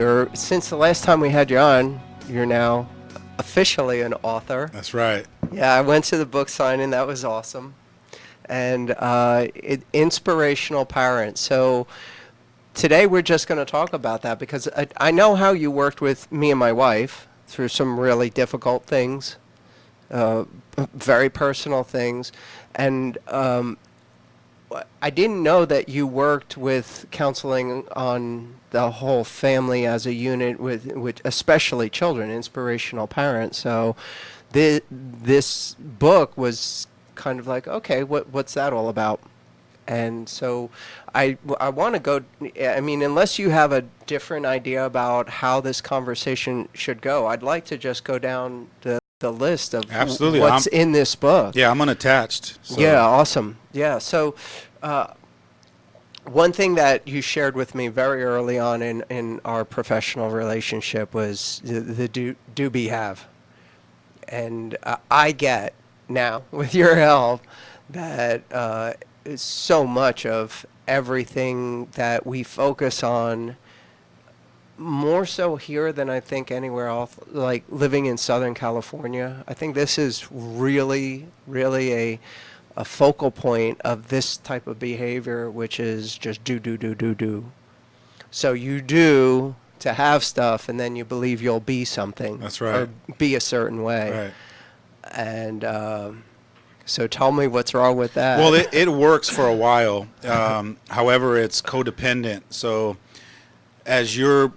Since the last time we had you on, you're now officially an author. That's right. Yeah, I went to the book signing. That was awesome. And inspirational parent. So today we're just going to talk about that because I know how you worked with me and my wife through some really difficult things, uh, very personal things. And I didn't know that you worked with counseling on the whole family as a unit with especially children, inspirational parents. So this book was kind of like, okay, what's that all about? And so I want to go, I mean, unless you have a different idea about how this conversation should go, I'd like to just go down the list of Absolutely. what's in this book. Yeah, I'm unattached. So. Yeah, awesome. Yeah, so one thing that you shared with me very early on in our professional relationship was the do be have. And I get now, with your help, that so much of everything that we focus on, more so here than I think anywhere else, like living in Southern California, I think this is really, really a focal point of this type of behavior, which is just do. So you do to have stuff, and then you believe you'll be something. That's right. Or be a certain way. Right. And so tell me what's wrong with that. Well, it works for a while. However, it's codependent. So as you're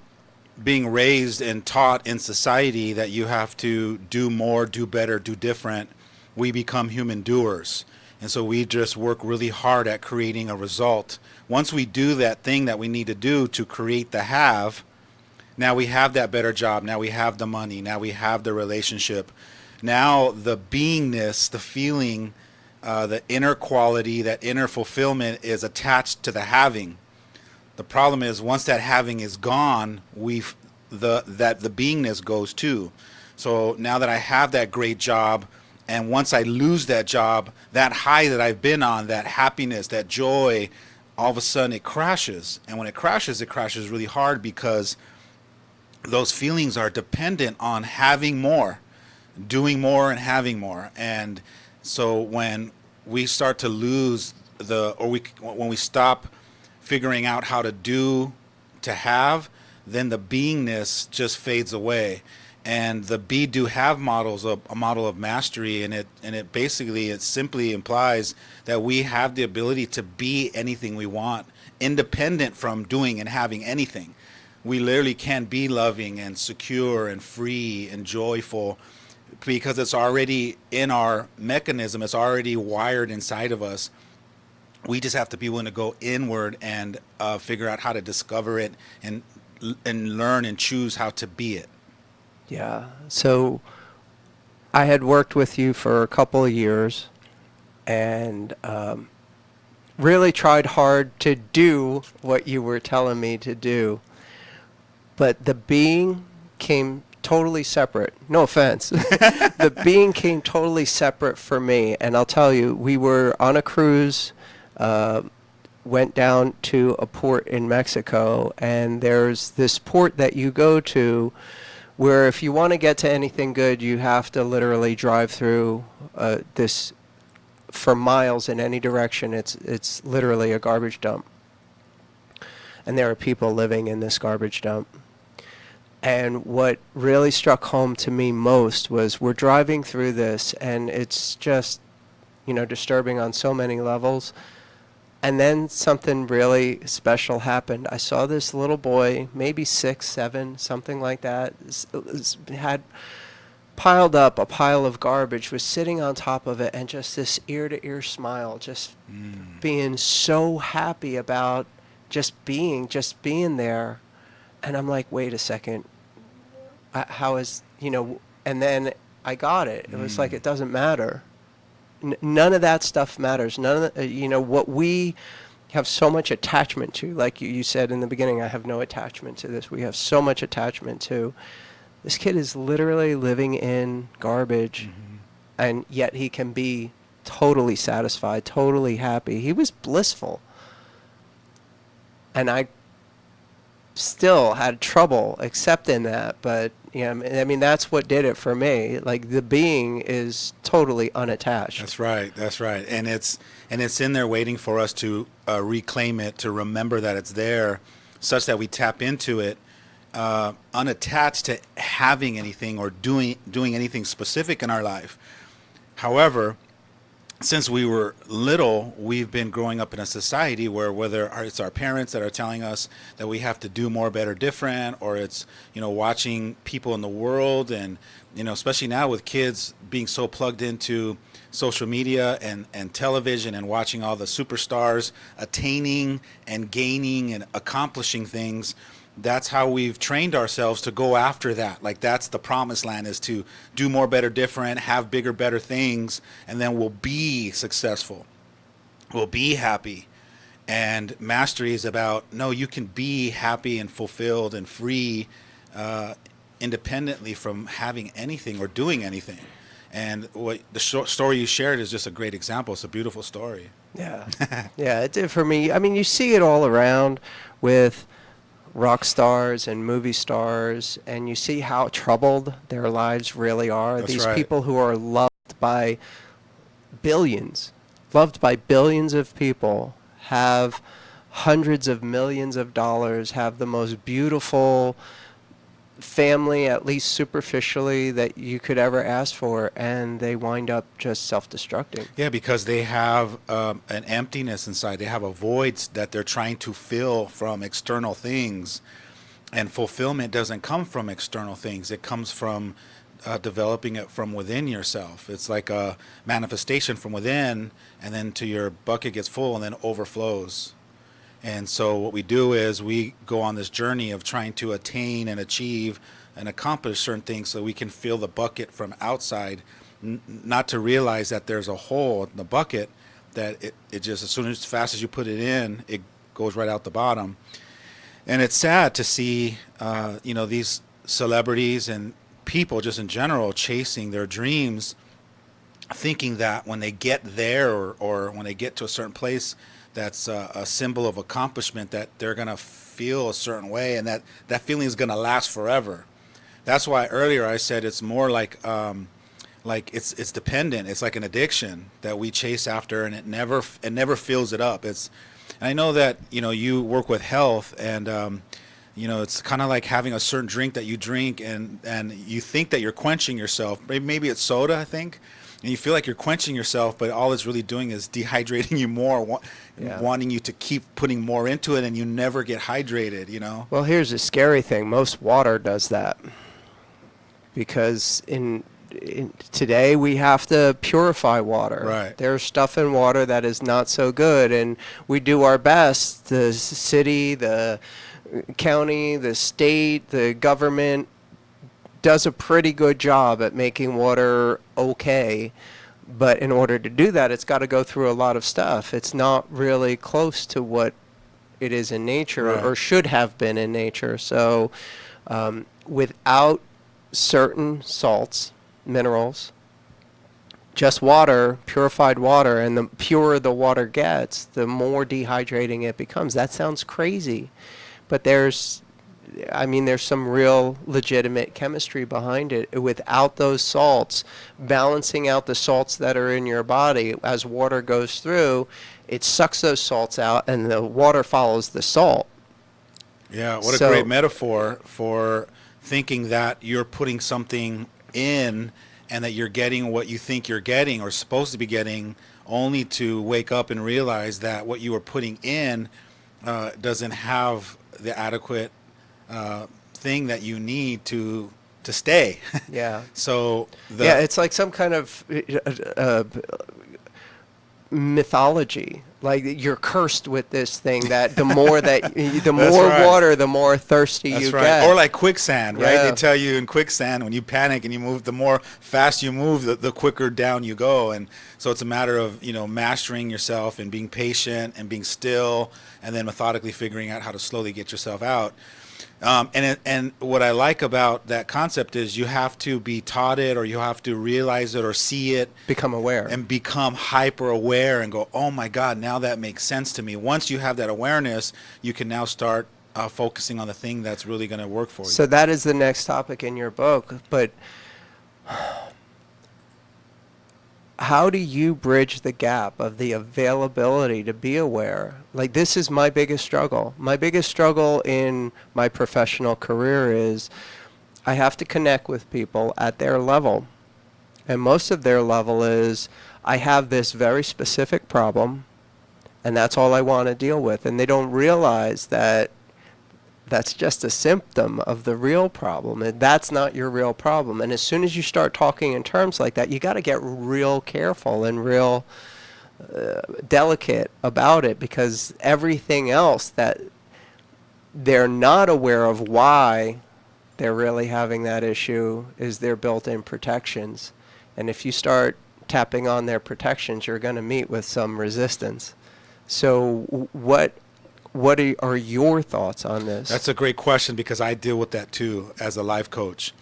being raised and taught in society that you have to do more, do better, do different, we become human doers. And so we just work really hard at creating a result. Once we do that thing that we need to do to create the have, now we have that better job. Now we have the money. Now we have the relationship. Now the beingness, the feeling, the inner quality, that inner fulfillment is attached to the having. The problem is once that having is gone, the beingness goes too. So now that I have that great job, and once I lose that job, that high that I've been on, that happiness, that joy, all of a sudden it crashes. And when it crashes really hard because those feelings are dependent on having more, doing more and having more. And so when we start to lose when we stop figuring out how to do to have, then the beingness just fades away. And the be do have model is a model of mastery, and it simply implies that we have the ability to be anything we want, independent from doing and having anything. We literally can be loving and secure and free and joyful because it's already in our mechanism. It's already wired inside of us. We just have to be willing to go inward and figure out how to discover it and learn and choose how to be it. Yeah. So I had worked with you for a couple of years and really tried hard to do what you were telling me to do. But the being came totally separate. No offense. The being came totally separate for me. And I'll tell you, we were on a cruise, went down to a port in Mexico, and there's this port that you go to where if you want to get to anything good, you have to literally drive through this for miles in any direction. It's literally a garbage dump. And there are people living in this garbage dump. And what really struck home to me most was we're driving through this, and it's just, disturbing on so many levels. And then something really special happened. I saw this little boy, maybe 6, 7, something like that, had piled up a pile of garbage, was sitting on top of it, and just this ear-to-ear smile, just being so happy about just being there. And I'm like, wait a second, how is, and then I got it. It was like, it doesn't matter. None of that stuff matters. None of the, what we have so much attachment to, like you said in the beginning, I have no attachment to this. We have so much attachment to. This kid is literally living in garbage, and yet he can be totally satisfied, totally happy. He was blissful. And still had trouble accepting that. But I mean, that's what did it for me. Like, the being is totally unattached. That's right. That's right. And it's in there waiting for us to reclaim it, to remember that it's there, such that we tap into it, unattached to having anything or doing anything specific in our life. However, since we were little, we've been growing up in a society where whether it's our parents that are telling us that we have to do more, better, different, or it's, watching people in the world and, especially now with kids being so plugged into social media and television and watching all the superstars attaining and gaining and accomplishing things. That's how we've trained ourselves to go after that. Like, that's the promised land, is to do more, better, different, have bigger, better things, and then we'll be successful. We'll be happy. And mastery is about, no, you can be happy and fulfilled and free independently from having anything or doing anything. And what the story you shared is just a great example. It's a beautiful story. Yeah. Yeah, it did for me. I mean, you see it all around with rock stars and movie stars, and you see how troubled their lives really are. That's These right. people who are loved by loved by billions of people, have hundreds of millions of dollars, have the most beautiful family, at least superficially, that you could ever ask for, and they wind up just self-destructing. Yeah, because they have an emptiness inside. They have a void that they're trying to fill from external things. And fulfillment doesn't come from external things. It comes from developing it from within yourself. It's like a manifestation from within, and then to your bucket gets full and then overflows. And so what we do is we go on this journey of trying to attain and achieve and accomplish certain things so we can fill the bucket from outside, not to realize that there's a hole in the bucket, that it just, as fast as you put it in, it goes right out the bottom. And it's sad to see, these celebrities and people just in general chasing their dreams, thinking that when they get there or when they get to a certain place that's a symbol of accomplishment, that they're going to feel a certain way, and that feeling is going to last forever. That's why earlier I said it's more like it's dependent. It's like an addiction that we chase after, and it never fills it up. And I know that you work with health, and it's kind of like having a certain drink that you drink, and you think that you're quenching yourself. Maybe it's soda, I think. And you feel like you're quenching yourself, but all it's really doing is dehydrating you more, wanting you to keep putting more into it, and you never get hydrated. Well, here's the scary thing. Most water does that, because in today we have to purify water. Right. There's stuff in water that is not so good, and we do our best. The city, the county, the state, the government does a pretty good job at making water okay, but in order to do that, it's got to go through a lot of stuff. It's not really close to what it is in nature, Right. or should have been in nature. So without certain salts, minerals, just water, purified water, and the purer the water gets, the more dehydrating it becomes. That sounds crazy, but there's some real legitimate chemistry behind it. Without those salts, balancing out the salts that are in your body, as water goes through, it sucks those salts out, and the water follows the salt. Yeah, what a great metaphor for thinking that you're putting something in and that you're getting what you think you're getting or supposed to be getting, only to wake up and realize that what you were putting in doesn't have the adequate thing that you need to stay. Yeah. So it's like some kind of mythology. Like, you're cursed with this thing, that the more right. water, the more thirsty That's you right. get. Or like quicksand, right? Yeah. They tell you in quicksand, when you panic and you move, the more fast you move, the quicker down you go. And so it's a matter of, mastering yourself and being patient and being still, and then methodically figuring out how to slowly get yourself out. And what I like about that concept is you have to be taught it, or you have to realize it or see it. Become aware. And become hyper aware and go, oh my God, now that makes sense to me. Once you have that awareness, you can now start focusing on the thing that's really going to work for you. So that is the next topic in your book, but how do you bridge the gap of the availability to be aware? Like, this is my biggest struggle. My biggest struggle in my professional career is I have to connect with people at their level. And most of their level is, I have this very specific problem, and that's all I want to deal with. And they don't realize that that's just a symptom of the real problem. And that's not your real problem. And as soon as you start talking in terms like that, you got to get real careful and real delicate about it, because everything else that they're not aware of why they're really having that issue is their built-in protections. And if you start tapping on their protections, you're going to meet with some resistance. So what are your thoughts on this? That's a great question, because I deal with that too as a life coach.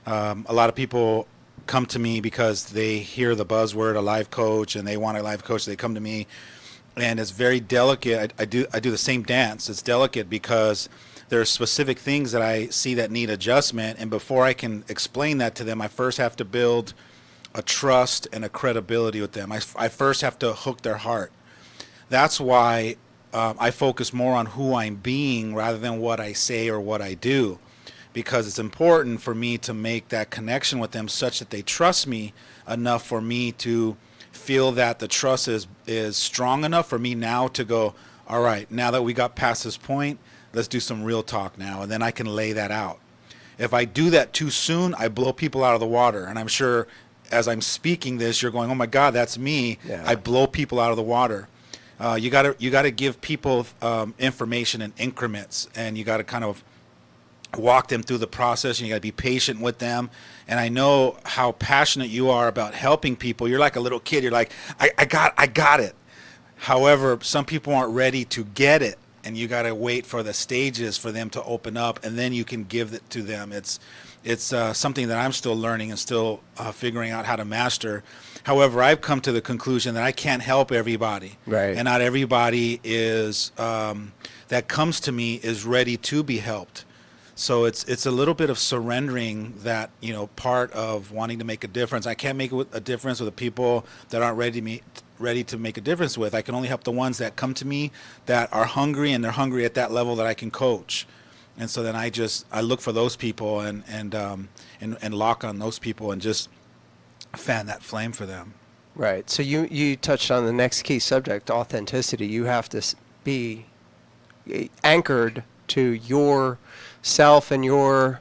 A lot of people come to me because they hear the buzzword a life coach and they want a life coach. They come to me, and it's very delicate. I do the same dance. It's delicate because there are specific things that I see that need adjustment, and before I can explain that to them, I first have to build a trust and a credibility with them. I first have to hook their heart. That's why I focus more on who I'm being rather than what I say or what I do, because it's important for me to make that connection with them such that they trust me enough for me to feel that the trust is strong enough for me now to go, all right, now that we got past this point, let's do some real talk now, and then I can lay that out. If I do that too soon, I blow people out of the water, and I'm sure as I'm speaking this, you're going, oh my God, that's me. Yeah. I blow people out of the water. You gotta give people information in increments, and you gotta kind of walk them through the process, and you gotta be patient with them. And I know how passionate you are about helping people. You're like a little kid. You're like, I got it. However, some people aren't ready to get it, and you gotta wait for the stages for them to open up, and then you can give it to them. It's something that I'm still learning and still figuring out how to master. However, I've come to the conclusion that I can't help everybody. Right. And not everybody is that comes to me is ready to be helped. So it's a little bit of surrendering that, part of wanting to make a difference. I can't make a difference with the people that aren't ready to make a difference with. I can only help the ones that come to me that are hungry, and they're hungry at that level that I can coach. And so then I look for those people and lock on those people and just fan that flame for them. Right. So you touched on the next key subject, authenticity. You have to be anchored to yourself and your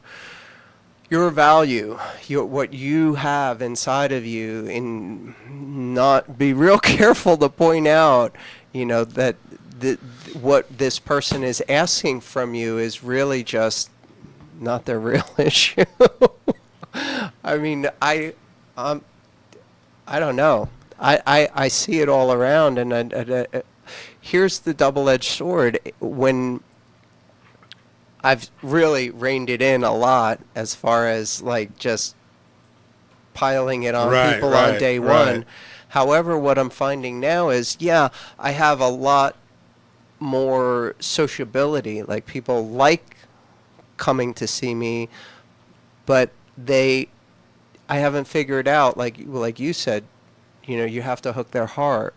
value, what you have inside of you, and not be real careful to point out, that what this person is asking from you is really just not their real issue. I mean, I don't know. I see it all around, and here's the double-edged sword. When I've really reined it in a lot, as far as like just piling it on people on day one. However, what I'm finding now is, I have a lot more sociability. Like, people like coming to see me, but I haven't figured out, like you said, you have to hook their heart.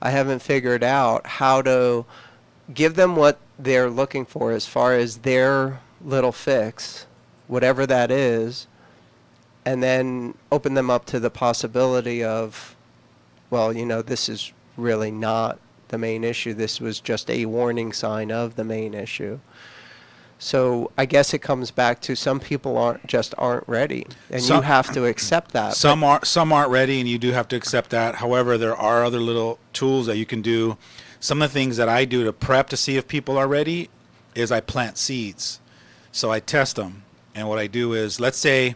I haven't figured out how to give them what they're looking for as far as their little fix, whatever that is, and then open them up to the possibility of, well, this is really not the main issue. This was just a warning sign of the main issue. So I guess it comes back to some people aren't ready, and you have to accept that. Some aren't ready, and you do have to accept that. However, there are other little tools that you can do. Some of the things that I do to prep to see if people are ready is I plant seeds. So I test them, and what I do is, let's say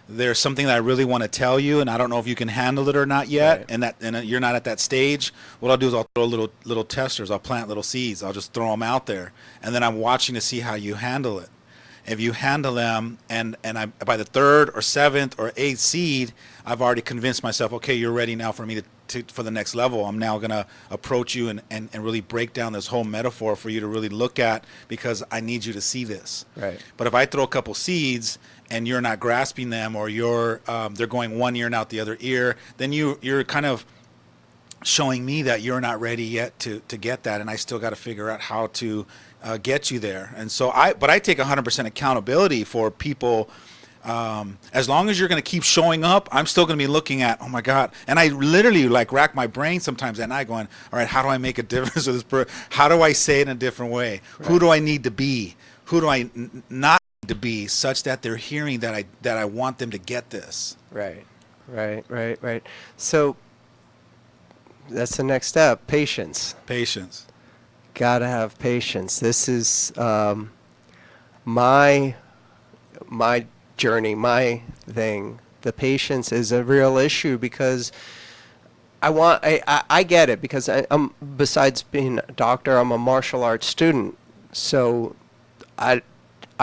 there's something that I really want to tell you, and I don't know if you can handle it or not yet, right, and you're not at that stage. What I'll do is I'll throw little testers. I'll plant little seeds. I'll just throw them out there, and then I'm watching to see how you handle it. If you handle them, and by the third or seventh or eighth seed, I've already convinced myself, okay, you're ready now for me for the next level. I'm now going to approach you and really break down this whole metaphor for you to really look at, because I need you to see this. Right. But if I throw a couple seeds and you're not grasping them, or they're going one ear and out the other ear, then you're kind of showing me that you're not ready yet to get that, and I still got to figure out how to get you there. And so I take 100% accountability for people. As long as you're going to keep showing up, I'm still going to be looking at, oh my God. And I literally like rack my brain sometimes at night going, all right, how do I make a difference with this person? How do I say it in a different way? Right. Who do I need to be? Who do I not need to be, such that they're hearing that I want them to get this? Right. So that's the next step. Patience. Gotta have patience. This is my journey, my thing. The patience is a real issue, because I get it, because I'm, besides being a doctor, I'm a martial arts student. So I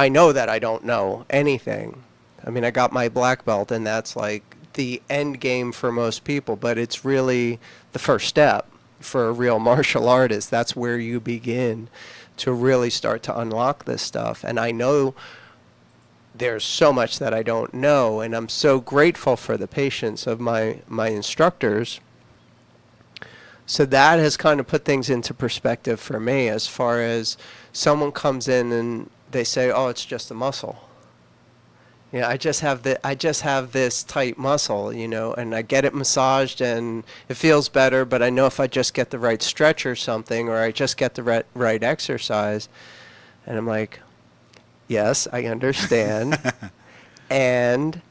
know that I don't know anything. I mean, I got my black belt, and that's like the end game for most people, but it's really the first step for a real martial artist. That's where you begin to really start to unlock this stuff. And I know there's so much that I don't know, and I'm so grateful for the patience of my instructors. So that has kind of put things into perspective for me, as far as someone comes in and they say, oh, it's just a muscle. You know, I just have this tight muscle, you know, and I get it massaged and it feels better, but I know if I just get the right stretch or something, or I just get the right exercise, and I'm like, yes, I understand. And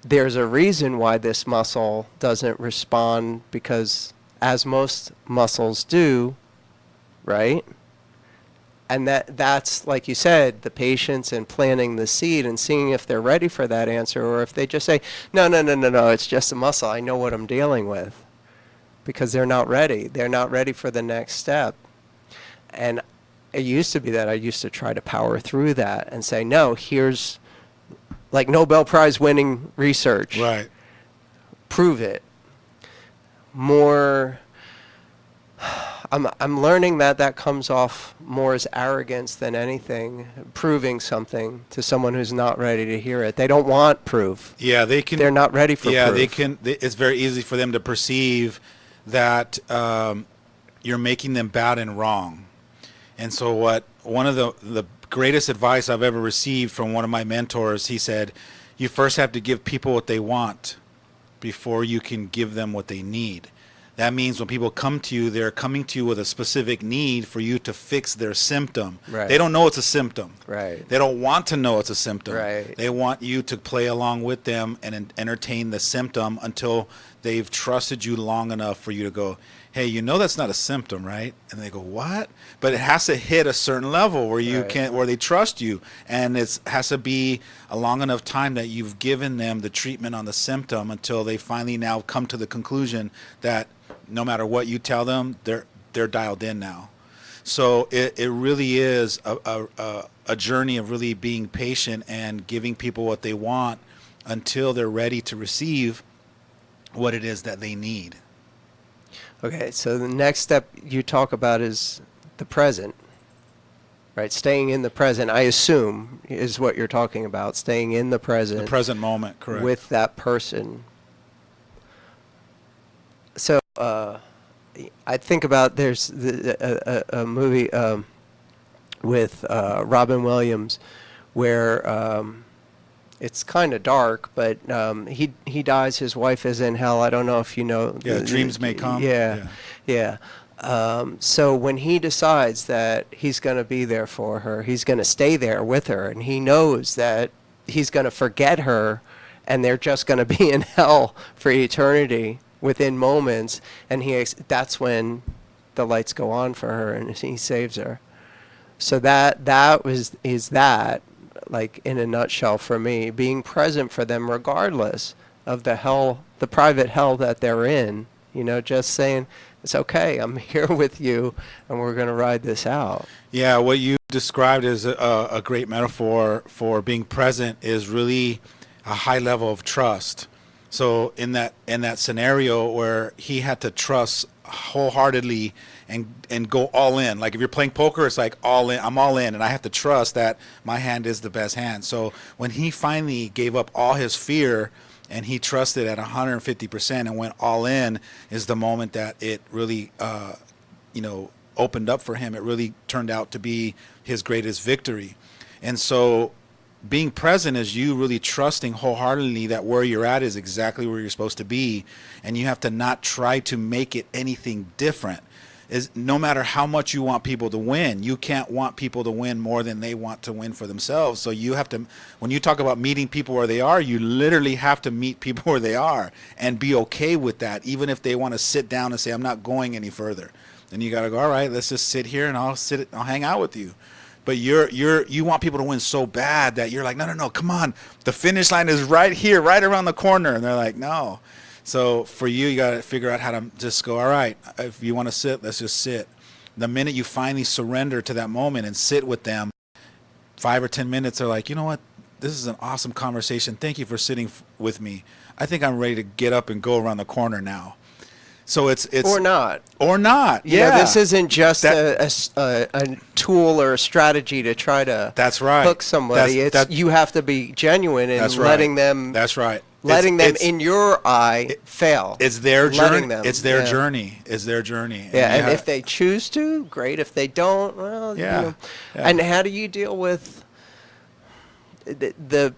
there's a reason why this muscle doesn't respond, because as most muscles do, right? And that's, like you said, the patience and planting the seed and seeing if they're ready for that answer, or if they just say, no, it's just a muscle. I know what I'm dealing with. Because they're not ready. They're not ready for the next step. And it used to be that I used to try to power through that and say, no, here's like Nobel Prize winning research. Right. Prove it. More... I'm learning that comes off more as arrogance than anything, proving something to someone who's not ready to hear it. They don't want proof. Yeah, they can. They're not ready for proof. They can. It's very easy for them to perceive that you're making them bad and wrong. And so one of the greatest advice I've ever received from one of my mentors, he said, you first have to give people what they want before you can give them what they need. That means when people come to you, they're coming to you with a specific need for you to fix their symptom. Right. They don't know it's a symptom. Right. They don't want to know it's a symptom. Right. They want you to play along with them and entertain the symptom until they've trusted you long enough for you to go, hey, you know that's not a symptom, right? And they go, what? But it has to hit a certain level where you Right. where they trust you, and it has to be a long enough time that you've given them the treatment on the symptom until they finally now come to the conclusion that no matter what you tell them, they're dialed in now. So it really is a journey of really being patient and giving people what they want until they're ready to receive what it is that they need. Okay, so the next step you talk about is the present, right? Staying in the present, I assume, is what you're talking about. Staying in the present. The present moment, correct. With that person. So I think about there's a movie with Robin Williams where it's kind of dark, but he dies. His wife is in hell. I don't know if you know. Yeah, dreams may come. Yeah. So when he decides that he's going to be there for her, he's going to stay there with her, and he knows that he's going to forget her, and they're just going to be in hell for eternity within moments, and that's when the lights go on for her, and he saves her. So that is that, like, in a nutshell for me, being present for them regardless of the private hell that they're in, you know, just saying, it's okay, I'm here with you, and we're going to ride this out. Yeah, what you described as a great metaphor for being present is really a high level of trust. So in that scenario where he had to trust wholeheartedly and go all in. Like if you're playing poker, it's like all in. I'm all in, and I have to trust that my hand is the best hand. So when he finally gave up all his fear and he trusted at 150% and went all in, is the moment that it really, opened up for him. It really turned out to be his greatest victory. And so being present is you really trusting wholeheartedly that where you're at is exactly where you're supposed to be, and you have to not try to make it anything different. Is no matter how much you want people to win, you can't want people to win more than they want to win for themselves. So you have to, when you talk about meeting people where they are, you literally have to meet people where they are and be okay with that, even if they want to sit down and say, I'm not going any further. Then you got to go, all right, let's just sit here and I'll hang out with you. But you want people to win so bad that you're like, no, come on, the finish line is right here, right around the corner, and they're like, no. So for you, you got to figure out how to just go, all right, if you want to sit, let's just sit. The minute you finally surrender to that moment and sit with them, 5 or 10 minutes, they're like, you know what, this is an awesome conversation. Thank you for sitting with me. I think I'm ready to get up and go around the corner now. So it's or not. Yeah, this isn't just a tool or a strategy to try to that's right. hook somebody. You have to be genuine in letting them. That's right. Letting them, in your eye, fail. It's their journey. It's their journey. It's their journey. Yeah, and if they choose to, great. If they don't, well, yeah. And how do you deal with the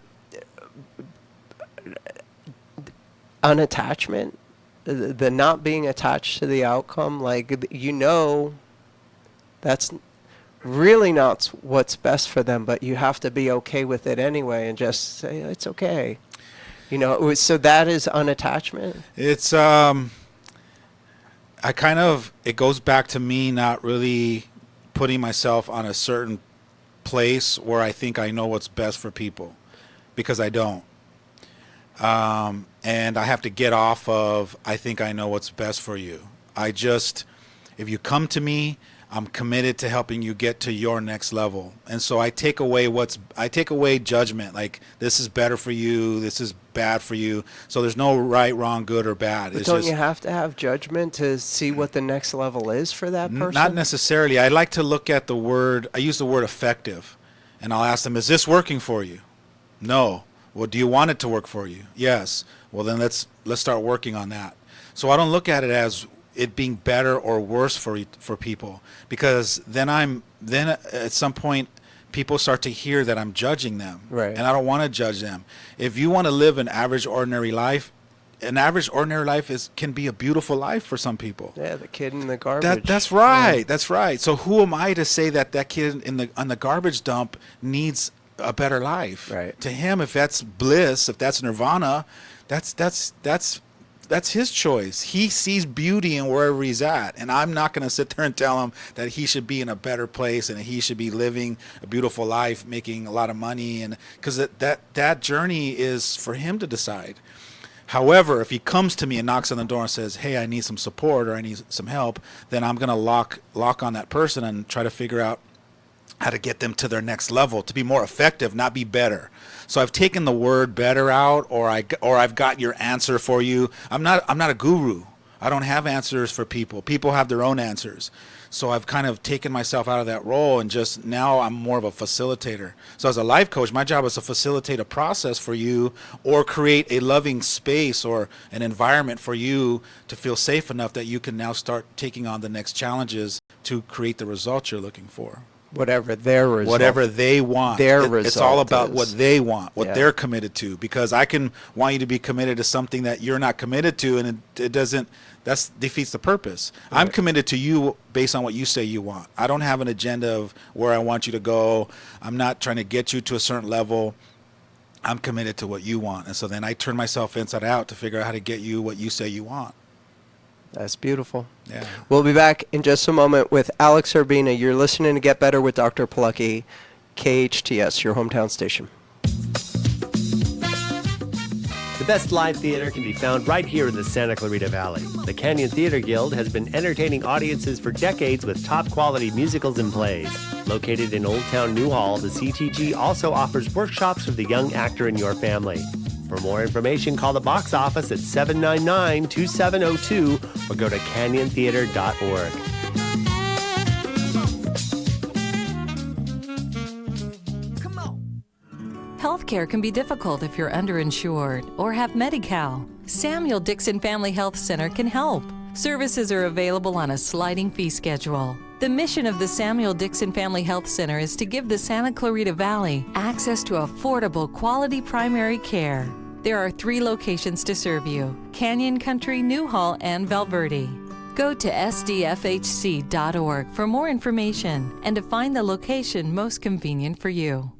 unattachment? The not being attached to the outcome, like, that's really not what's best for them, but you have to be okay with it anyway and just say it's okay. So that is unattachment. It's it goes back to me not really putting myself on a certain place where I think I know what's best for people, because I don't. And I have to get off of, I think I know what's best for you. If you come to me, I'm committed to helping you get to your next level. And so I take away judgment. Like, this is better for you, this is bad for you. So there's no right, wrong, good, or bad. But don't you have to have judgment to see what the next level is for that person? Not necessarily. I like to look at I use the word effective. And I'll ask them, is this working for you? No. Well, do you want it to work for you? Yes. Well, then let's start working on that. So I don't look at it as it being better or worse for people, because then at some point people start to hear that I'm judging them, right? And I don't want to judge them. If you want to live an average ordinary life can be a beautiful life for some people. Yeah, the kid in the garbage. That's right. Yeah. That's right. So who am I to say that kid on the garbage dump needs a better life? Right. To him, if that's bliss, if that's nirvana, that's his choice. He sees beauty in wherever he's at, and I'm not going to sit there and tell him that he should be in a better place and he should be living a beautiful life, making a lot of money, and because that journey is for him to decide. However, if he comes to me and knocks on the door and says, hey, I need some support or I need some help, then I'm going to lock on that person and try to figure out how to get them to their next level, to be more effective, not be better. So I've taken the word better out, or I've got your answer for you. I'm not a guru. I don't have answers for people. People have their own answers. So I've kind of taken myself out of that role, and just now I'm more of a facilitator. So as a life coach, my job is to facilitate a process for you, or create a loving space or an environment for you to feel safe enough that you can now start taking on the next challenges to create the results you're looking for. Whatever their result. Whatever they want. It's all about what they want, what Yeah. they're committed to. Because I can want you to be committed to something that you're not committed to, and it doesn't. That defeats the purpose. Right. I'm committed to you based on what you say you want. I don't have an agenda of where I want you to go. I'm not trying to get you to a certain level. I'm committed to what you want. And so then I turn myself inside out to figure out how to get you what you say you want. That's beautiful. Yeah. We'll be back in just a moment with Alex Urbina. You're listening to Get Better with Dr. Polucki, KHTS, your hometown station. The best live theater can be found right here in the Santa Clarita Valley. The Canyon Theater Guild has been entertaining audiences for decades with top-quality musicals and plays. Located in Old Town Newhall, the CTG also offers workshops for the young actor in your family. For more information, call the box office at 799-2702 or go to canyontheater.org. Healthcare can be difficult if you're underinsured or have Medi-Cal. Samuel Dixon Family Health Center can help. Services are available on a sliding fee schedule. The mission of the Samuel Dixon Family Health Center is to give the Santa Clarita Valley access to affordable, quality primary care. There are 3 locations to serve you: Canyon Country, Newhall, and Valverde. Go to sdfhc.org for more information and to find the location most convenient for you.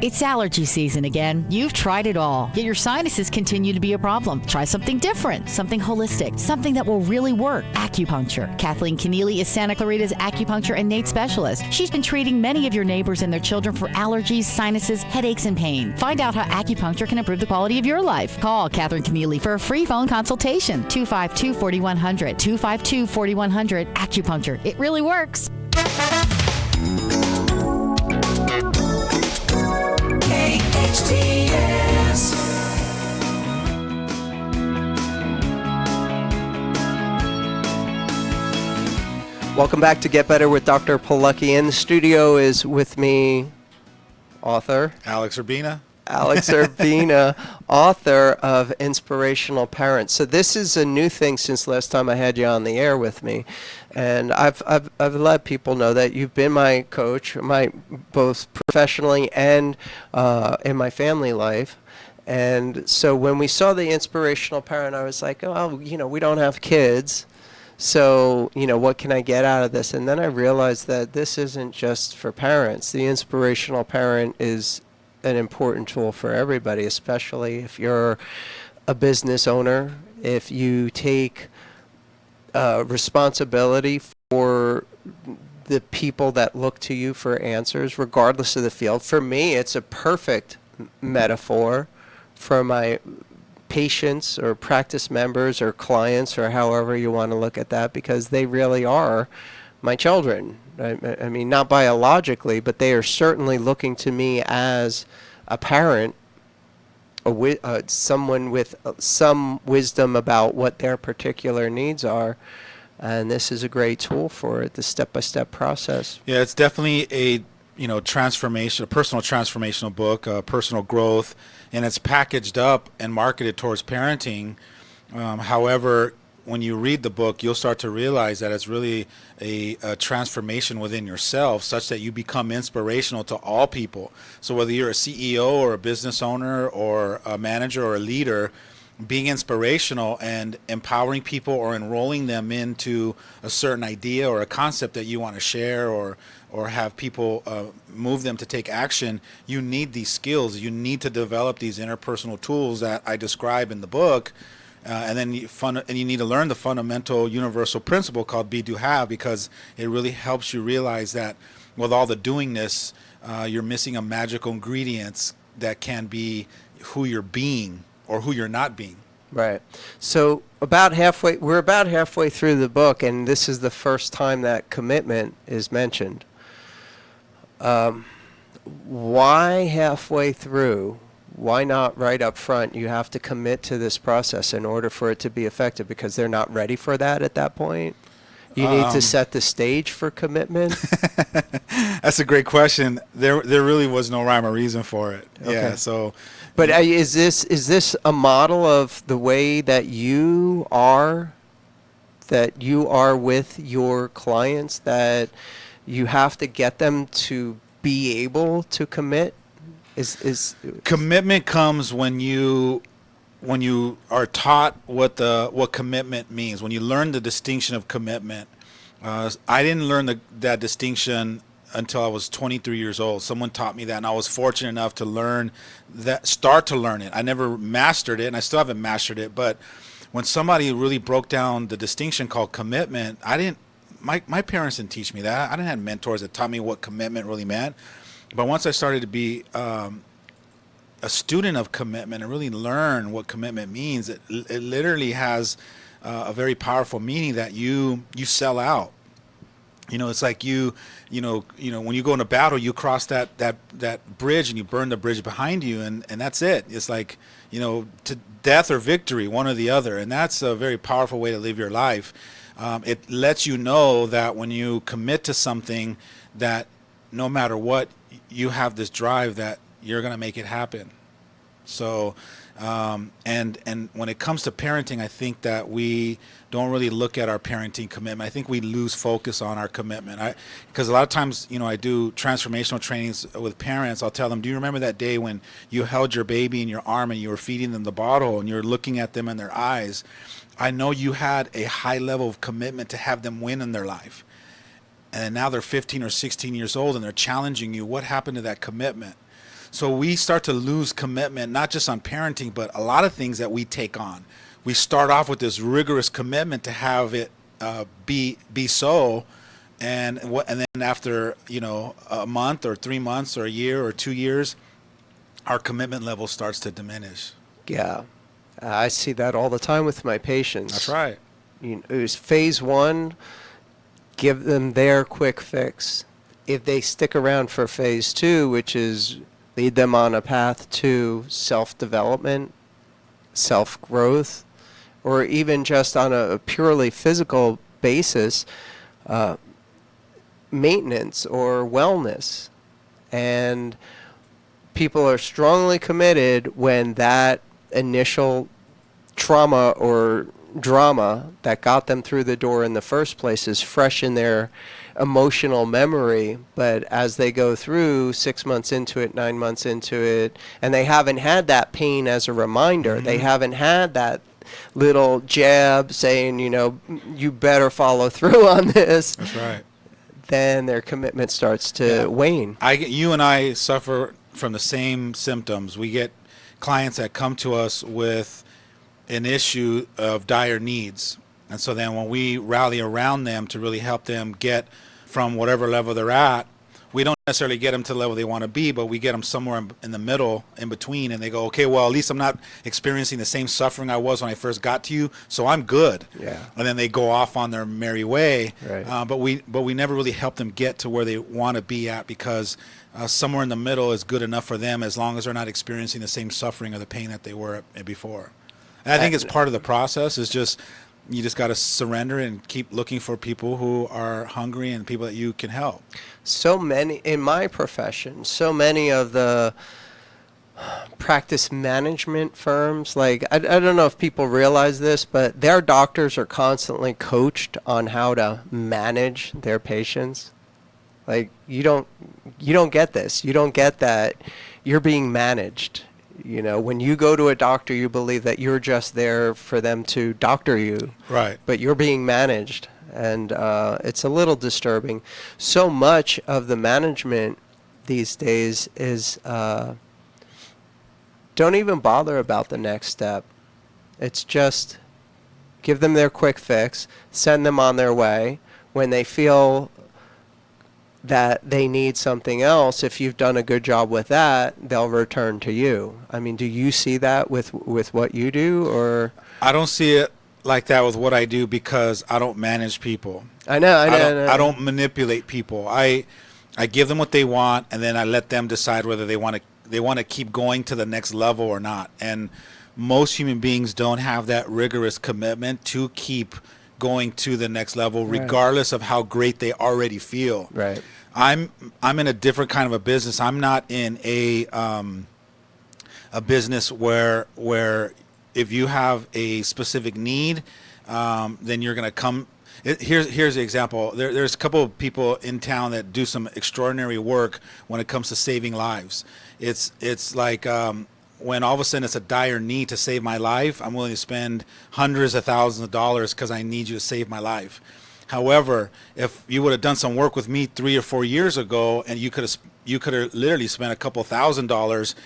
It's allergy season again. You've tried it all, yet your sinuses continue to be a problem. Try something different, something holistic, something that will really work. Acupuncture. Kathleen Keneally is Santa Clarita's acupuncture and innate specialist. She's been treating many of your neighbors and their children for allergies, sinuses, headaches, and pain. Find out how acupuncture can improve the quality of your life. Call Kathleen Keneally for a free phone consultation. 252-4100. 252-4100. Acupuncture. It really works. KHTS. Welcome back to Get Better with Dr. Polucki. In the studio is with me author Alex Urbina. Alex Urbina, author of Inspirational Parents. So this is a new thing since last time I had you on the air with me, and I've let people know that you've been my coach, both professionally and in my family life. And so when we saw the Inspirational Parent, I was like, oh, we don't have kids. So, what can I get out of this? And then I realized that this isn't just for parents. The Inspirational Parent is an important tool for everybody, especially if you're a business owner, if you take responsibility for the people that look to you for answers, regardless of the field. For me, it's a perfect metaphor for my patients or practice members or clients, or however you want to look at that, because they really are my children. I mean, not biologically, but they are certainly looking to me as a parent, someone with some wisdom about what their particular needs are. And this is a great tool for it, the step-by-step process. Yeah, it's definitely a transformation, a personal transformational book, personal growth, and it's packaged up and marketed towards parenting. However, when you read the book, you'll start to realize that it's really a transformation within yourself, such that you become inspirational to all people. So whether you're a CEO or a business owner or a manager or a leader, being inspirational and empowering people or enrolling them into a certain idea or a concept that you want to share or have people move them to take action, you need these skills. You need to develop these interpersonal tools that I describe in the book. And then you need to learn the fundamental universal principle called be, do, have, because it really helps you realize that with all the doingness, you're missing a magical ingredients that can be who you're being or who you're not being. Right. So we're about halfway through the book, and this is the first time that commitment is mentioned. Why halfway through? Why not right up front? You have to commit to this process in order for it to be effective, because they're not ready for that at that point. You need to set the stage for commitment. That's a great question. There really was no rhyme or reason for it. Okay. Yeah. So, but is this a model of the way that you are with your clients, that you have to get them to be able to commit? Is commitment comes when you are taught what commitment means. When you learn the distinction of commitment. I didn't learn that distinction until I was 23 years old. Someone taught me that, and I was fortunate enough to start to learn it. I never mastered it, and I still haven't mastered it. But when somebody really broke down the distinction called commitment, my parents didn't teach me that. I didn't have mentors that taught me what commitment really meant. But once I started to be a student of commitment and really learn what commitment means, it literally has a very powerful meaning that you sell out. It's like when you go into battle, you cross that bridge and you burn the bridge behind you, and that's it. It's like, to death or victory, one or the other, and that's a very powerful way to live your life. It lets you know that when you commit to something, that no matter what, you have this drive that you're going to make it happen. So, and when it comes to parenting, I think that we don't really look at our parenting commitment. I think we lose focus on our commitment. Because a lot of times, I do transformational trainings with parents. I'll tell them, do you remember that day when you held your baby in your arm and you were feeding them the bottle and you're looking at them in their eyes? I know you had a high level of commitment to have them win in their life. And now they're 15 or 16 years old and they're challenging you. What happened to that commitment? So we start to lose commitment, not just on parenting, but a lot of things that we take on. We start off with this rigorous commitment to have it be so, and then after a month or 3 months or a year or 2 years, our commitment level starts to diminish. Yeah, I see that all the time with my patients. That's right. It was phase 1, give them their quick fix. If they stick around for phase 2, which is lead them on a path to self-development, self-growth, or even just on a purely physical basis, maintenance or wellness. And people are strongly committed when that initial trauma or drama that got them through the door in the first place is fresh in their emotional memory. But as they go through 6 months into it, 9 months into it, and they haven't had that pain as a reminder, they haven't had that little jab saying, you better follow through on this. That's right. Then their commitment starts to wane. You and I suffer from the same symptoms. We get clients that come to us with an issue of dire needs. And so then when we rally around them to really help them get from whatever level they're at, we don't necessarily get them to the level they want to be, but we get them somewhere in the middle, in between, and they go, okay, well, at least I'm not experiencing the same suffering I was when I first got to you, so I'm good. Yeah. And then they go off on their merry way. Right. But we never really help them get to where they want to be at, because somewhere in the middle is good enough for them, as long as they're not experiencing the same suffering or the pain that they were at before. And I think it's part of the process. Is just, you just got to surrender and keep looking for people who are hungry and people that you can help. So many, in my profession, so many of the practice management firms, like, I don't know if people realize this, but their doctors are constantly coached on how to manage their patients. Like, you don't get this. You don't get that you're being managed. When you go to a doctor, you believe that you're just there for them to doctor you. Right. But you're being managed. And it's a little disturbing. So much of the management these days is don't even bother about the next step. It's just give them their quick fix, send them on their way. When they feel that they need something else, if you've done a good job with that, they'll return to you. I mean, do you see that with what you do, or? I don't see it like that with what I do, because I don't manage people. I know. I don't manipulate people. I give them what they want, and then I let them decide whether they want to keep going to the next level or not. And most human beings don't have that rigorous commitment to keep going to the next level, regardless of how great they already feel. Right. I'm in a different kind of a business. I'm not in a business where if you have a specific need, then you're going to come. Here's the example. There's a couple of people in town that do some extraordinary work when it comes to saving lives. It's like when all of a sudden it's a dire need to save my life, I'm willing to spend hundreds of thousands of dollars because I need you to save my life. However, if you would have done some work with me 3 or 4 years ago, and you could have literally spent a couple $1,000s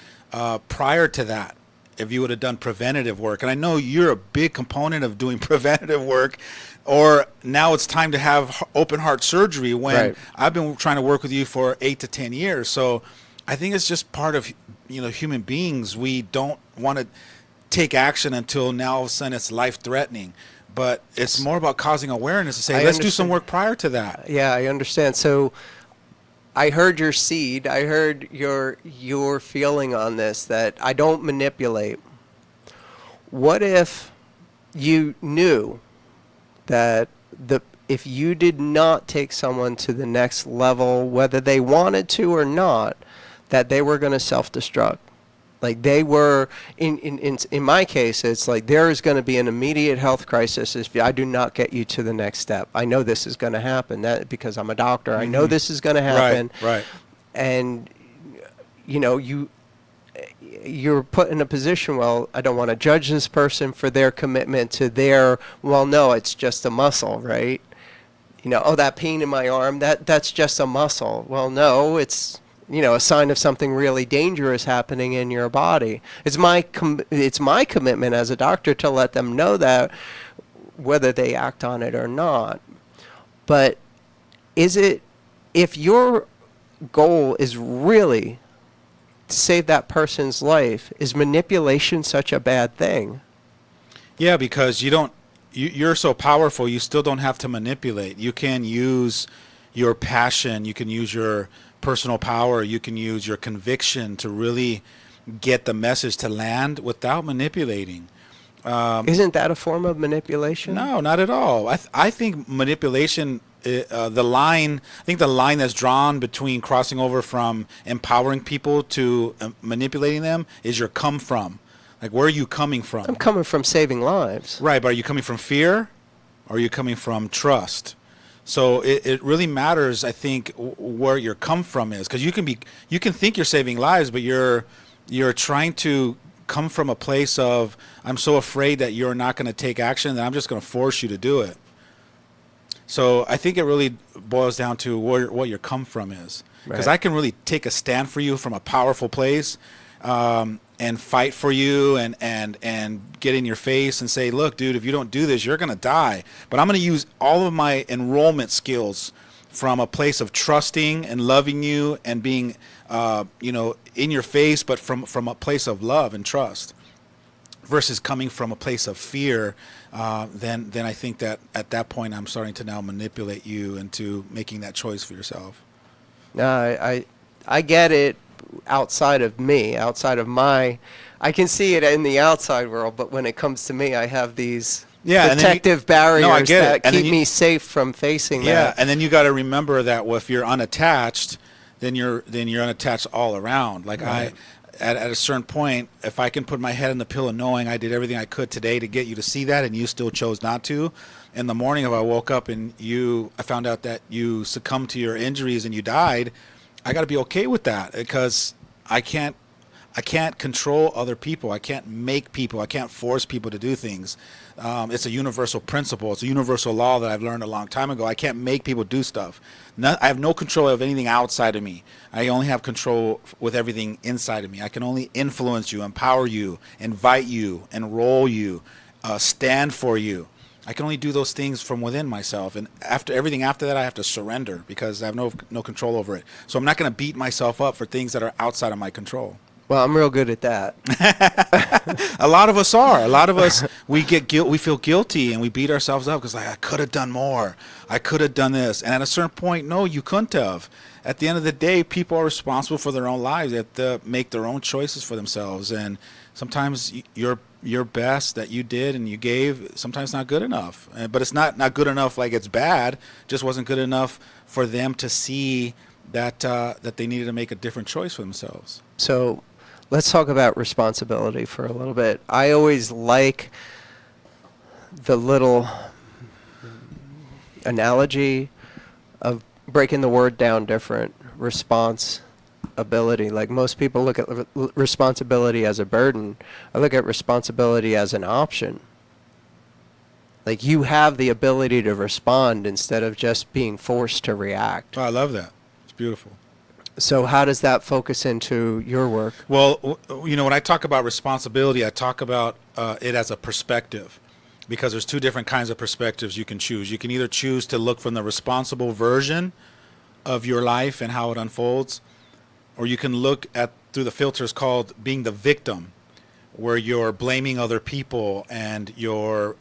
prior to that, if you would have done preventative work. And I know you're a big component of doing preventative work, or now it's time to have open heart surgery, when I've been trying to work with you for 8 to 10 years. So I think it's just part of human beings. We don't want to take action until now all of a sudden it's life-threatening. but it's more about causing awareness to say, I let's do some understand. work prior to that. Yeah, I understand. So I heard your seed. I heard your feeling on this, that I don't manipulate. What if you knew that if you did not take someone to the next level, whether they wanted to or not, that they were going to self-destruct? Like they were, in my case, it's like there is going to be an immediate health crisis if I do not get you to the next step. I know this is going to happen, that because I'm a doctor. I know this is going to happen. Right. And you're put in a position, well, I don't want to judge this person for their commitment to their, well, no, it's just a muscle, right? Oh, that pain in my arm, that's just a muscle. Well, no, it's a sign of something really dangerous happening in your body. It's my commitment as a doctor to let them know that, whether they act on it or not. But if your goal is really to save that person's life, is manipulation such a bad thing? Yeah, because you're so powerful, you still don't have to manipulate. You can use your passion, you can use your personal power, you can use your conviction to really get the message to land without manipulating. Isn't that a form of manipulation? No, not at all. I think manipulation, the line that's drawn between crossing over from empowering people to manipulating them is your come from. Like, where are you coming from? I'm coming from saving lives. Right, but are you coming from fear or are you coming from trust? So it really matters, I think, where your come from is, because you can think you're saving lives, but you're trying to come from a place of, I'm so afraid that you're not going to take action that I'm just going to force you to do it. So I think it really boils down to what your come from is, because Right. I can really take a stand for you from a powerful place, and fight for you and get in your face and say, look, dude, if you don't do this, you're going to die. But I'm going to use all of my enrollment skills from a place of trusting and loving you and being, in your face, but from a place of love and trust, versus coming from a place of fear. Then I think that at that point I'm starting to now manipulate you into making that choice for yourself. No, I get it outside of me, outside of I can see it in the outside world, but when it comes to me, I have these protective barriers No, I get it. that And then keep me safe from facing Yeah, that. and then you got to remember that if you're unattached, then you're unattached all around. Like Right. at a certain point, if I can put my head in the pillow knowing I did everything I could today to get you to see that, and you still chose not to, in the morning if I woke up and I found out that you succumbed to your injuries and you died, I got to be okay with that, because I can't control other people. I can't make people. I can't force people to do things. It's a universal principle. It's a universal law that I've learned a long time ago. I can't make people do stuff. I have no control of anything outside of me. I only have control with everything inside of me. I can only influence you, empower you, invite you, enroll you, stand for you. I can only do those things from within myself, and everything after that, I have to surrender, because I have no control over it. So I'm not going to beat myself up for things that are outside of my control. Well, I'm real good at that. A lot of us are. A lot of us, we feel guilty, and we beat ourselves up because, like, I could have done more. I could have done this. And at a certain point, no, you couldn't have. At the end of the day, people are responsible for their own lives. They have to make their own choices for themselves. And sometimes your best that you did and you gave, sometimes not good enough. But it's not good enough like it's bad. Just wasn't good enough for them to see that they needed to make a different choice for themselves. So let's talk about responsibility for a little bit. I always like the little analogy of breaking the word down different. Responsibility. Like, most people look at responsibility as a burden. I look at responsibility as an option. Like, you have the ability to respond instead of just being forced to react. Oh, I love that. It's beautiful. So how does that focus into your work? Well, when I talk about responsibility, I talk about it as a perspective, because there's two different kinds of perspectives you can choose. You can either choose to look from the responsible version of your life and how it unfolds, or you can look through the filters called being the victim, where you're blaming other people and you're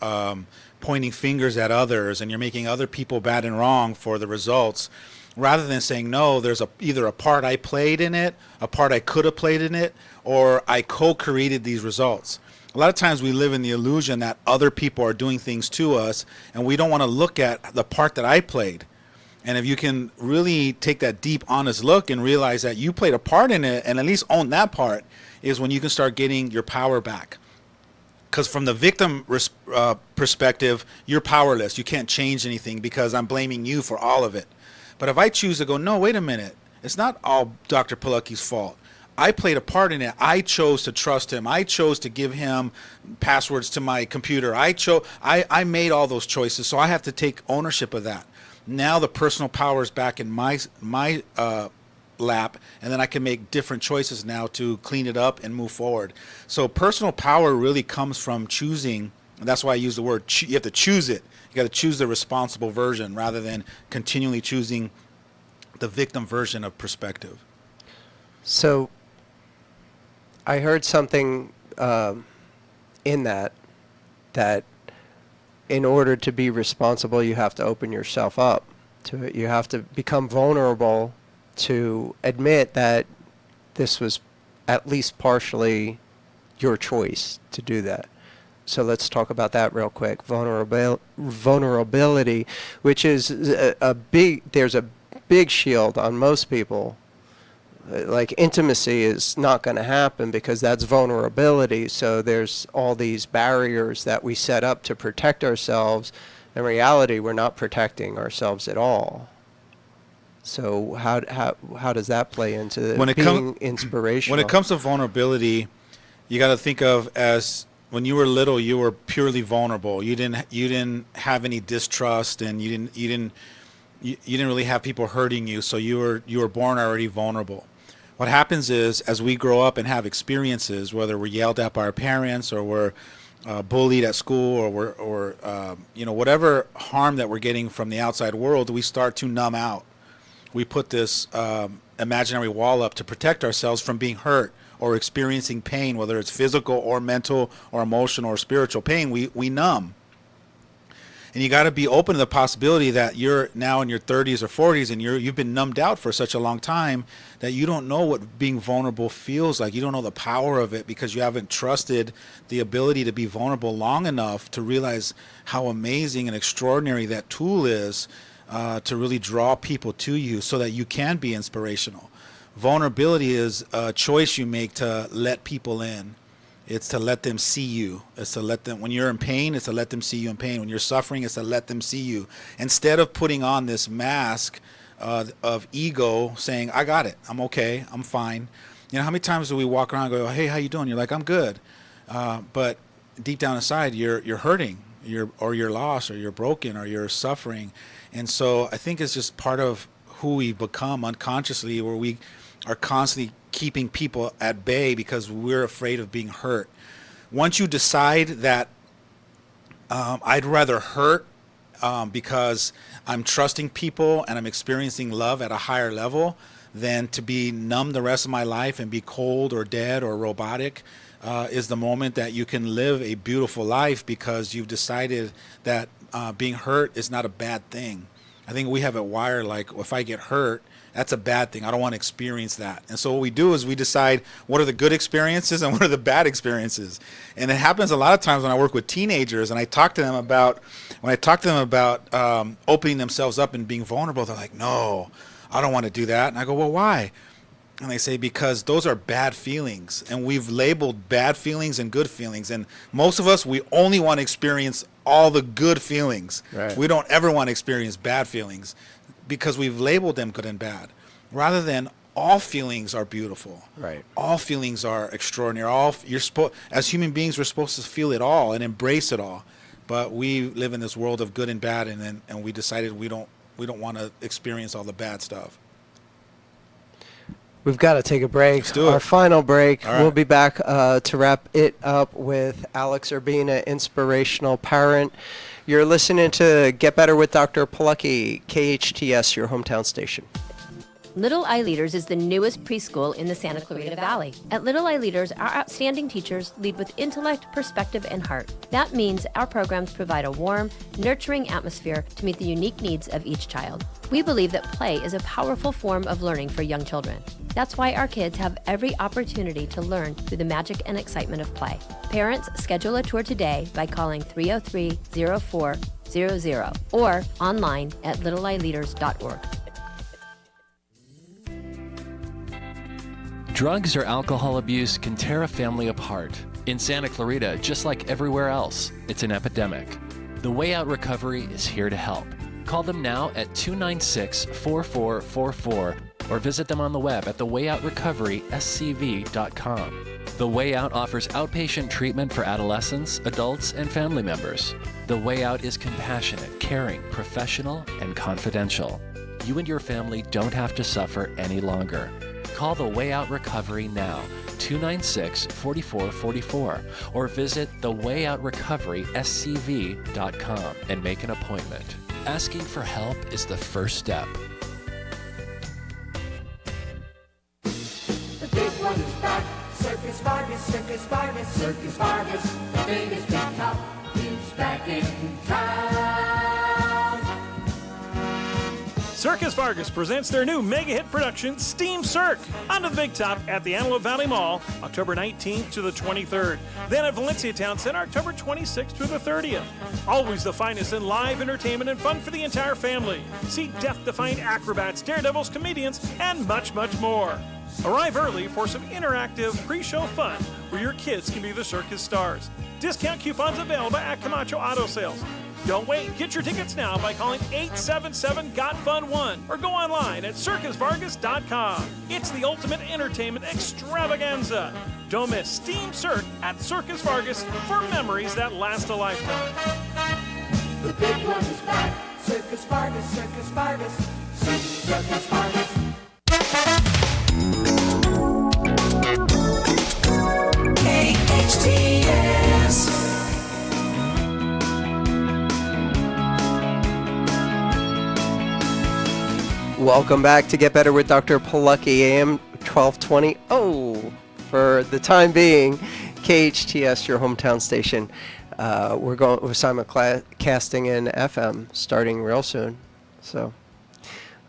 pointing fingers at others and you're making other people bad and wrong for the results, rather than saying, no, there's either a part I played in it, a part I could have played in it, or I co-created these results. A lot of times we live in the illusion that other people are doing things to us, and we don't want to look at the part that I played. And if you can really take that deep, honest look and realize that you played a part in it and at least own that part, is when you can start getting your power back. Because from the victim perspective, you're powerless. You can't change anything because I'm blaming you for all of it. But if I choose to go, no, wait a minute, it's not all Dr. Polucki's fault. I played a part in it. I chose to trust him. I chose to give him passwords to my computer. I made all those choices, so I have to take ownership of that. Now the personal power is back in my lap, and then I can make different choices now to clean it up and move forward. So personal power really comes from choosing, and that's why I use the word, you have to choose it. You got to choose the responsible version rather than continually choosing the victim version of perspective. So I heard something in that in order to be responsible, you have to open yourself up to it. You have to become vulnerable to admit that this was at least partially your choice to do that. So let's talk about that real quick. Vulnerability, which is there's a big shield on most people. Like intimacy is not going to happen because that's vulnerability. So there's all these barriers that we set up to protect ourselves. In reality, we're not protecting ourselves at all. So how does that play into being inspirational? When it comes to vulnerability, you got to think of as when you were little, you were purely vulnerable. You didn't have any distrust, and you didn't really have people hurting you. So you were born already vulnerable. What happens is, as we grow up and have experiences, whether we're yelled at by our parents or we're bullied at school or whatever harm that we're getting from the outside world, we start to numb out. We put this imaginary wall up to protect ourselves from being hurt or experiencing pain, whether it's physical or mental or emotional or spiritual pain. We numb. And you got to be open to the possibility that you're now in your 30s or 40s and you've been numbed out for such a long time that you don't know what being vulnerable feels like. You don't know the power of it because you haven't trusted the ability to be vulnerable long enough to realize how amazing and extraordinary that tool is to really draw people to you so that you can be inspirational. Vulnerability is a choice you make to let people in. It's to let them see you. It's to let them, when you're in pain, it's to let them see you in pain. When you're suffering, it's to let them see you. Instead of putting on this mask of ego saying, I got it, I'm okay, I'm fine. You know, how many times do we walk around and go, hey, how you doing? You're like, I'm good. But deep down inside, you're hurting, you're lost, or you're broken, or you're suffering. And so I think it's just part of who we become unconsciously, where we are constantly keeping people at bay because we're afraid of being hurt. Once you decide that I'd rather hurt because I'm trusting people and I'm experiencing love at a higher level than to be numb the rest of my life and be cold or dead or robotic, is the moment that you can live a beautiful life because you've decided that being hurt is not a bad thing. I think we have it wired like, if I get hurt, that's a bad thing. I don't want to experience that. And so what we do is we decide what are the good experiences and what are the bad experiences. And it happens a lot of times when I work with teenagers and I talk to them about, opening themselves up and being vulnerable, they're like, no, I don't want to do that. And I go, well, why? And they say, because those are bad feelings. And we've labeled bad feelings and good feelings. And most of us, we only want to experience all the good feelings. Right. We don't ever want to experience bad feelings because we've labeled them good and bad, rather than all feelings are beautiful. Right. All feelings are extraordinary. As human beings, we're supposed to feel it all and embrace it all. But we live in this world of good and bad, and we decided we don't want to experience all the bad stuff. We've got to take a break. Let's do it. Our final break. All right. We'll be back to wrap it up with Alex Urbina, inspirational parent. You're listening to Get Better with Dr. Polucki, KHTS, your hometown station. Little Eye Leaders is the newest preschool in the Santa Clarita Valley. At Little Eye Leaders, our outstanding teachers lead with intellect, perspective, and heart. That means our programs provide a warm, nurturing atmosphere to meet the unique needs of each child. We believe that play is a powerful form of learning for young children. That's why our kids have every opportunity to learn through the magic and excitement of play. Parents, schedule a tour today by calling 303-0400 or online at littleeyeleaders.org. Drugs or alcohol abuse can tear a family apart. In Santa Clarita, just like everywhere else, it's an epidemic. The Way Out Recovery is here to help. Call them now at 296-4444 or visit them on the web at thewayoutrecoveryscv.com. The Way Out offers outpatient treatment for adolescents, adults, and family members. The Way Out is compassionate, caring, professional, and confidential. You and your family don't have to suffer any longer. Call the Way Out Recovery now, 296-4444, or visit thewayoutrecoveryscv.com and make an appointment. Asking for help is the first step. The big one is back. Circus Vargas, Circus Vargas, Circus Vargas. The biggest big top, he's back in town. Circus Vargas presents their new mega hit production, Steam Cirque, onto the Big Top at the Antelope Valley Mall, October 19th to the 23rd. Then at Valencia Town Center, October 26th through the 30th. Always the finest in live entertainment and fun for the entire family. See death-defying acrobats, daredevils, comedians, and much, much more. Arrive early for some interactive pre-show fun where your kids can be the circus stars. Discount coupons available at Camacho Auto Sales. Don't wait. Get your tickets now by calling 877-GOT-FUN-1 or go online at circusvargas.com. It's the ultimate entertainment extravaganza. Don't miss Steam Cirque at Circus Vargas for memories that last a lifetime. The big one is back. Circus Vargas, Circus Vargas, Circus Vargas. KHTS. Welcome back to Get Better with Dr. Polucki, AM 1220. Oh, for the time being, KHTS, your hometown station. We're simulcasting in FM starting real soon. So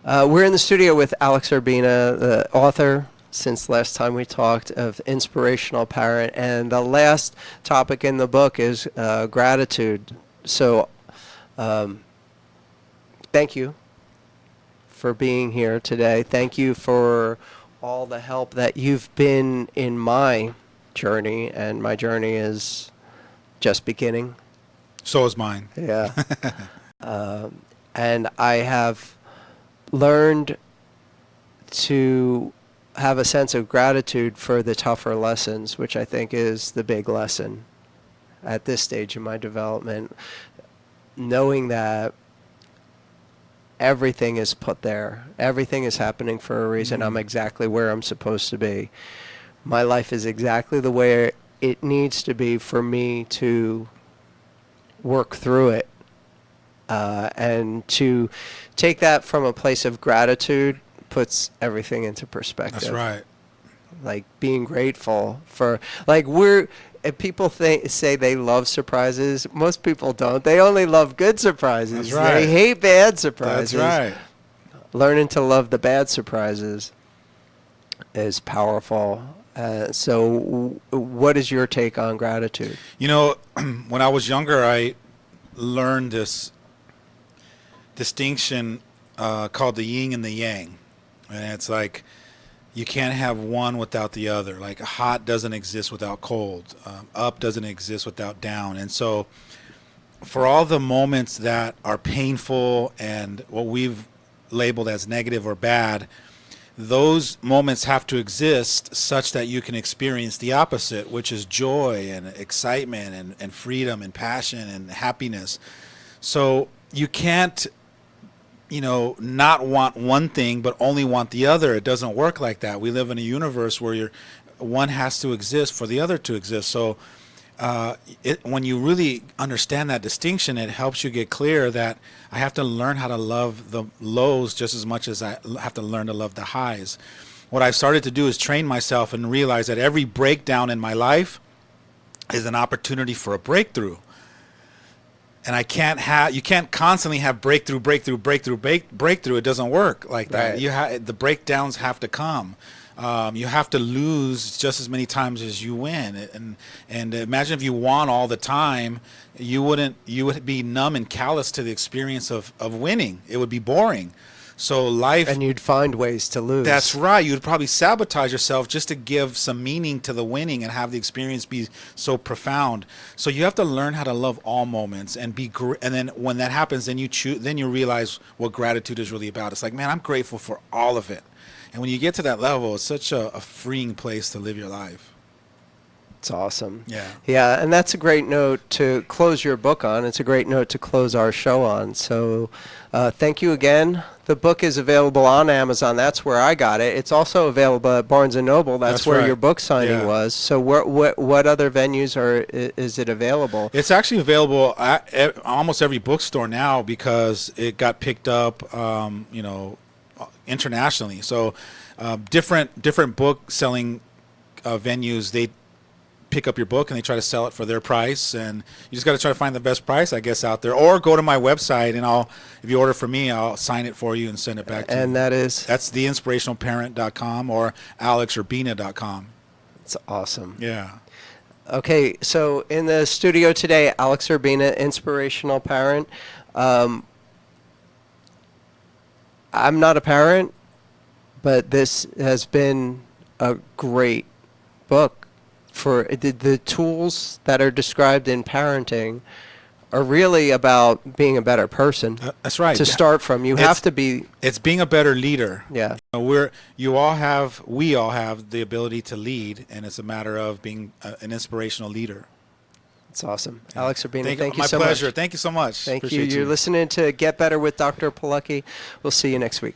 we're in the studio with Alex Urbina, the author, since last time we talked, of Inspirational Parent. And the last topic in the book is gratitude. So thank you for being here today. Thank you for all the help that you've been in my journey, and my journey is just beginning. So is mine. Yeah. And I have learned to have a sense of gratitude for the tougher lessons, which I think is the big lesson at this stage in my development, knowing that everything is put there. Everything is happening for a reason. I'm exactly where I'm supposed to be. My life is exactly the way it needs to be for me to work through it. And to take that from a place of gratitude puts everything into perspective. That's right. Like being grateful for, if people say they love surprises, most people don't. They only love good surprises. That's right. They hate bad surprises. That's right. Learning to love the bad surprises is powerful. So what is your take on gratitude? You know, when I was younger, I learned this distinction called the yin and the yang. And it's like, you can't have one without the other. Like hot doesn't exist without cold. Up doesn't exist without down. And so for all the moments that are painful and what we've labeled as negative or bad, those moments have to exist such that you can experience the opposite, which is joy and excitement and freedom and passion and happiness. So you can't, not want one thing but only want the other. It doesn't work like that. We live in a universe where one has to exist for the other to exist. So when you really understand that distinction, it helps you get clear that I have to learn how to love the lows just as much as I have to learn to love the highs. What I've started to do is train myself and realize that every breakdown in my life is an opportunity for a breakthrough. And you can't constantly have breakthrough. It doesn't work like that. Right. The breakdowns have to come. You have to lose just as many times as you win. And imagine if you won all the time, you would be numb and callous to the experience of winning. It would be boring. So life, And you'd find ways to lose. that's right. You'd probably sabotage yourself just to give some meaning to the winning and have the experience be so profound. So you have to learn how to love all moments and and then when that happens, then you realize what gratitude is really about. It's like, man, I'm grateful for all of it. And when you get to that level, it's such a freeing place to live your life. It's awesome. Yeah. Yeah, and that's a great note to close your book on. It's a great note to close our show on. So thank you again. The book is available on Amazon. That's where I got it. It's also available at Barnes & Noble. That's where right. your book signing Yeah. was. So what other venues is it available? It's actually available at almost every bookstore now because it got picked up, internationally. So different book selling venues, they pick up your book and they try to sell it for their price, and you just got to try to find the best price, I guess, out there, or go to my website and if you order from me, I'll sign it for you and send it back to you. And that's theinspirationalparent.com or alexurbina.com. it's awesome. Yeah. Okay, so in the studio today, Alex Urbina, inspirational parent. I'm not a parent, but this has been a great book. For the tools that are described in parenting are really about being a better person. That's right. To start from, you have to be. It's being a better leader. Yeah. We all have the ability to lead, and it's a matter of being an inspirational leader. It's awesome. Alex Urbina, thank you my so pleasure. much. Thank you so much. Thank you. Appreciate You're listening to Get Better with Dr. Polucki. We'll see you next week.